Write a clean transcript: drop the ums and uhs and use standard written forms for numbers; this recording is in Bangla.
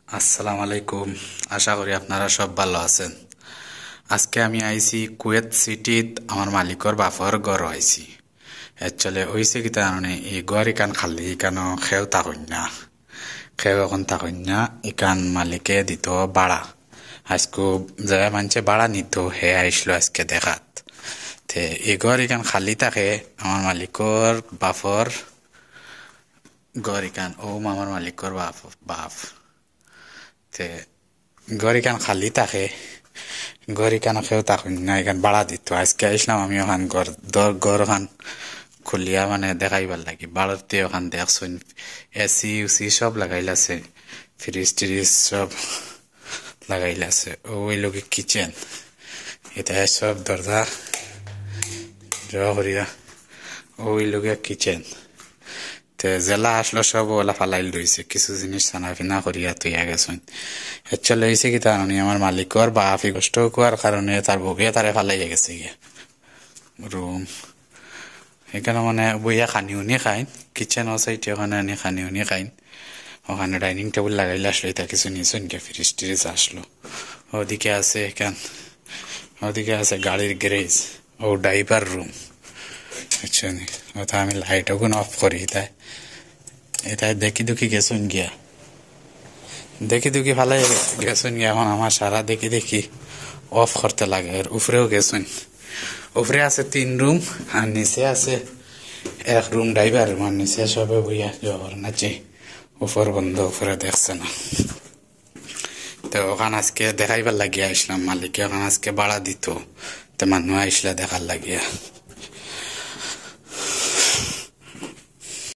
আসসালামু আলাইকুম। আশা করি আপনারা সব ভালো আছেন। আজকে আমি আইছি কুয়েত সিটিত আমার মালিকর বাপর ঘর আইছি। একচুয়ালি হইছে কি তার এই ঘর ইকান খালি ইকানো খেও থাকুন না, খেও এখন থাকুন না, ইকান মালিকে দিত ভাড়া। আজকে যে মানছে ভাড়া নিত হে আইসলো আজকে দেখাত। তে এই ঘর ইকান খালি থাকে আমার মালিকর বাপর ঘর ইকান আমার মালিকর বাপ তে ঘর ইকান খালি থাকে, ঘর ইকান খেও থাকুন না, ইকান ভাড়া দিত। আজকে আইসলাম আমি ওখান ঘর ওখান খুলিয়া দেখাইবার লাগি। ভাড়াতে ওখান দেখছুন এসি উসি সব লাগাইলাছে, ফ্রিজ ট্রিজ সব লাগাইলাছে। ওই লোকে কিচেন এটা সব দরজা ড্র করিয়া ওই লোকে কিচেন। তে জেলা আসলো সব ওলা ফালাইল রয়েছে, কিছু জিনিস খানা পিনা করিয়া তুইয়া গেছেন। একচুয়ালি হয়েছে কি তার আমার মালিকর বা আফি কষ্ট কুয়ার কারণে তার বউকে তারে ফালাইয়া গেছে গিয়া রুম। এখানে বইয়া খানি উনি খাইন, কিচেন আছে এটা ওখানে আনি খানি উনি খাইন। ওখানে ডাইনিং টেবিল লাগাইলে আসলো, এটা কিছু নিয়েছেন গিয়া ফ্রিজ ট্রিজ আসলো। ওদিকে আছে ওদিকে আছে গাড়ির গ্যারেজ ও ড্রাইভার রুম। বুঝছেন, ওটা আমি লাইট ওগুন অফ করি। এটাই দেখি দুঃখী গেছুন গিয়া, দেখি দুঃখী ভালাই গেছুন গিয়া। এখন আমার সারা দেখি অফ করতে লাগে। আর উপরেও গেছুন, উপরে আছে 3 রুম আর নিচে আছে 1 রুম ড্রাইভার রুম। আর নিচে সবে বইয়া জবর নাচে, উপর বন্ধ, উপরে দেখছে না। তো ওখান আজকে দেখাইবার লাগিয়া আসলাম মালিক, ওখান আজকে ভাড়া দিত, তো মানুষ আইসলা দেখার লাগিয়া।